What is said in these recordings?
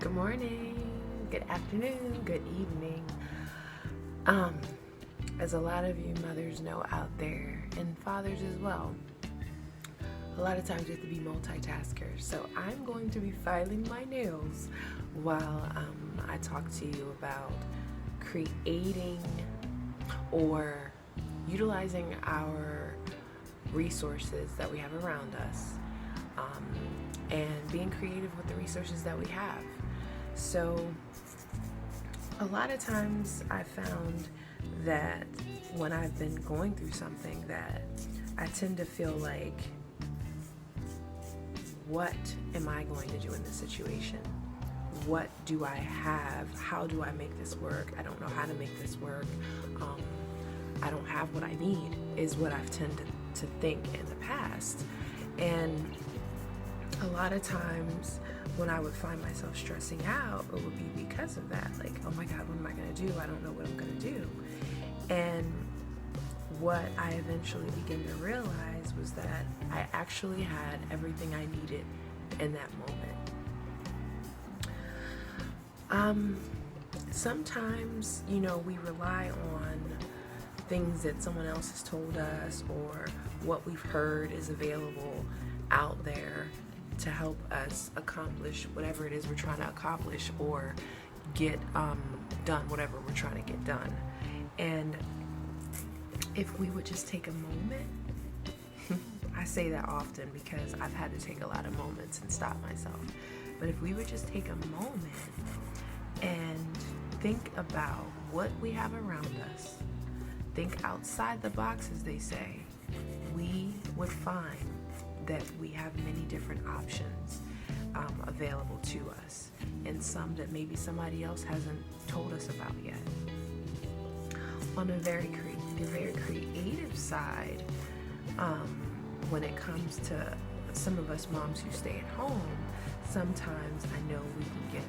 Good morning, good afternoon, good evening. As a lot of you mothers know out there, and fathers as well, a lot of times you have to be multitaskers. So I'm going to be filing my nails while I talk to you about creating or utilizing our resources that we have around us, and being creative with the resources that we have. So, a lot of times I found that when I've been going through something that I tend to feel like, what am I going to do in this situation? What do I have? How do I make this work? I don't know how to make this work. I don't have what I need, is what I've tended to think in the past. And a lot of times when I would find myself stressing out, it would be because of that. Like, oh my God, what am I going to do? I don't know what I'm going to do. And what I eventually began to realize was that I actually had everything I needed in that moment. Sometimes, we rely on things that someone else has told us or what we've heard is available out there to help us accomplish whatever it is we're trying to accomplish or get done whatever we're trying to get done. And if we would just take a moment, I say that often because I've had to take a lot of moments and stop myself. But if we would just take a moment and think about what we have around us, think outside the box, as they say, we would find that we have many different options available to us, and some that maybe somebody else hasn't told us about yet. On a very creative side, when it comes to some of us moms who stay at home, sometimes I know we can get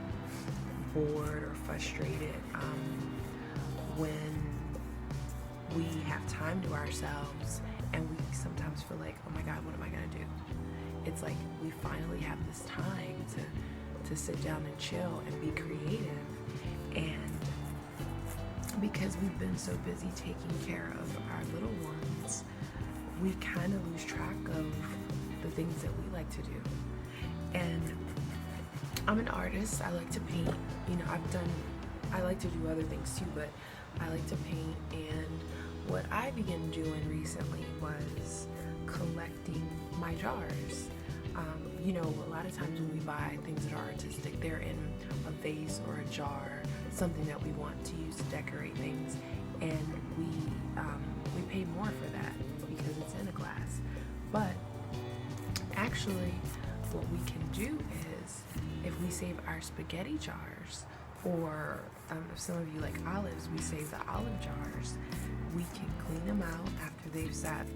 bored or frustrated when we have time to ourselves, and we sometimes feel like, oh my God, what am I going to do? It's like we finally have this time to sit down and chill and be creative. And because we've been so busy taking care of our little ones, we kind of lose track of the things that we like to do. And I'm an artist. I like to paint. I like to do other things too, but I like to paint. And what I began doing recently was collecting my jars. A lot of times when we buy things that are artistic, they're in a vase or a jar, something that we want to use to decorate things, and we pay more for that because it's in a glass. But actually, what we can do is, if we save our spaghetti jars, or if some of you like olives, we save the olive jars, we can clean them out after they've sat,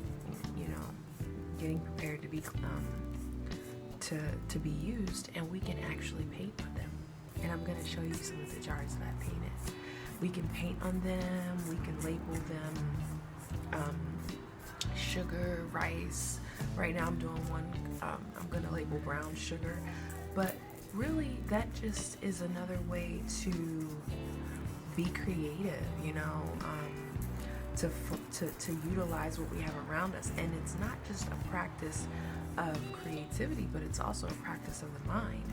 getting prepared to be to be used, and we can actually paint on them. And I'm going to show you some of the jars that I painted. We can paint on them, we can label them sugar, rice. Right now I'm doing one, I'm going to label brown sugar. But really, that just is another way to be creative, to utilize what we have around us. And it's not just a practice of creativity, but it's also a practice of the mind,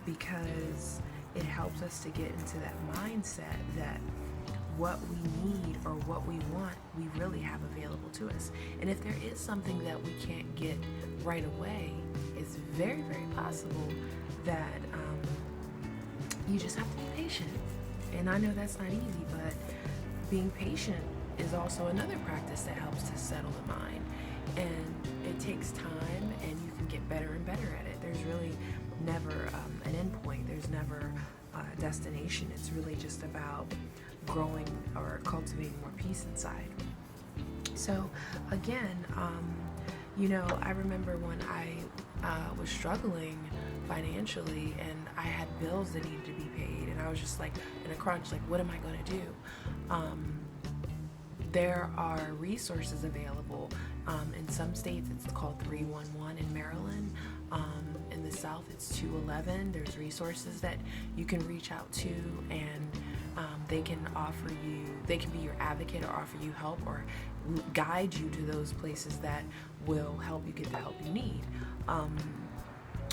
because it helps us to get into that mindset that what we need or what we want, we really have available to us. And if there is something that we can't get right away, it's very, very possible that you just have to be patient. And I know that's not easy, but being patient is also another practice that helps to settle the mind. And it takes time, and you can get better and better at it. There's really never an end point. There's never a destination. It's really just about growing or cultivating more peace inside. So again, I remember when I was struggling financially and I had bills that needed to be paid, and I was just like in a crunch, like, what am I going to do? There are resources available. In some states, it's called 311 in Maryland. In the South, it's 211. There's resources that you can reach out to, and they can be your advocate or offer you help or guide you to those places that will help you get the help you need.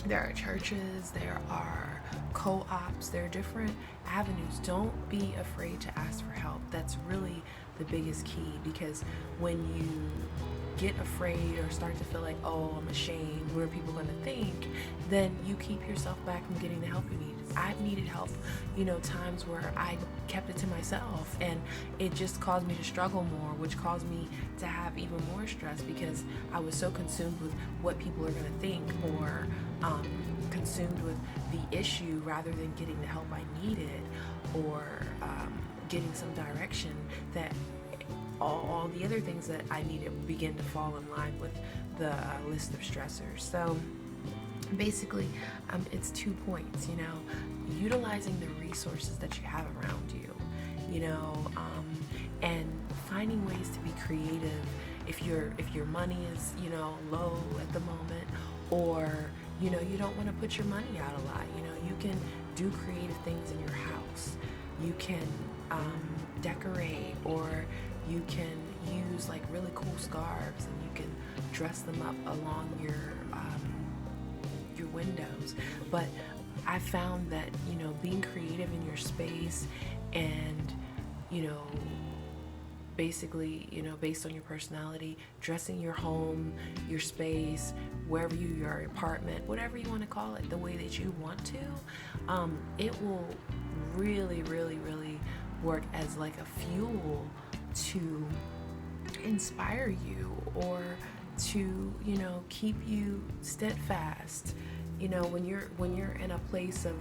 There are churches, there are co-ops, there are different avenues. Don't be afraid to ask for help. That's really the biggest key, because when you get afraid or start to feel like, oh, I'm ashamed, what are people going to think, then you keep yourself back from getting the help you need. I've needed help, times where I kept it to myself, and it just caused me to struggle more, which caused me to have even more stress, because I was so consumed with what people are going to think, or consumed with the issue rather than getting the help I needed, or getting some direction, that all the other things that I needed begin to fall in line with the list of stressors. So basically, it's 2 points, utilizing the resources that you have around you, and finding ways to be creative if your money is, low at the moment, or, you don't want to put your money out a lot. You can do creative things in your house. You can decorate, or you can use like really cool scarves, and you can dress them up along your windows. But I found that being creative in your space, and basically based on your personality, dressing your home, your space, wherever your apartment, whatever you want to call it, the way that you want to, it will really, really, really work as like a fuel to inspire you, or to keep you steadfast. When you're in a place of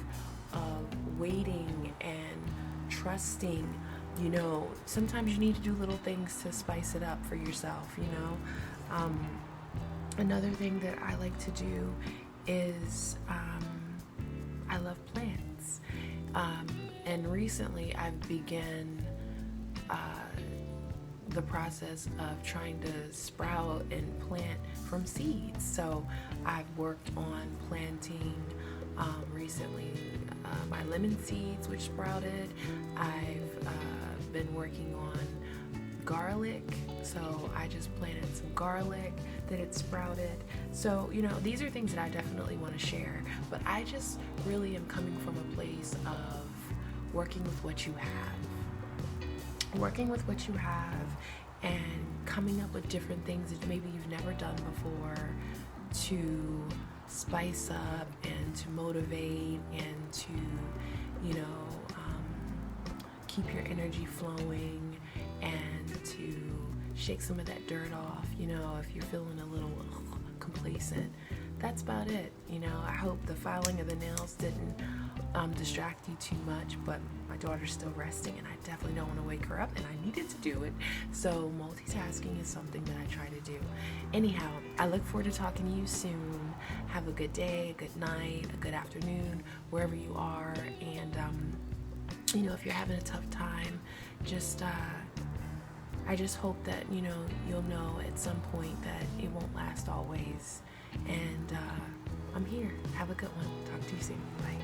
waiting and trusting, sometimes you need to do little things to spice it up for yourself. Another thing that I like to do is I love plants, and recently I've begun the process of trying to sprout and plant from seeds. So I've worked on planting recently my lemon seeds, which sprouted. I've been working on garlic, so I just planted some garlic that it sprouted. So these are things that I definitely want to share, but I just really am coming from a place of working with what you have, and coming up with different things that maybe you've never done before, to spice up and to motivate, and to keep your energy flowing, and to shake some of that dirt off, if you're feeling a little complacent. That's about it. I hope the filing of the nails didn't distract you too much, but my daughter's still resting, and I definitely don't want to wake her up, and I needed to do it. So multitasking is something that I try to do. Anyhow, I look forward to talking to you soon. Have a good day, a good night, a good afternoon, wherever you are. And if you're having a tough time, I just hope that you'll know at some point that it won't last always. And I'm here. Have a good one. Talk to you soon. Bye.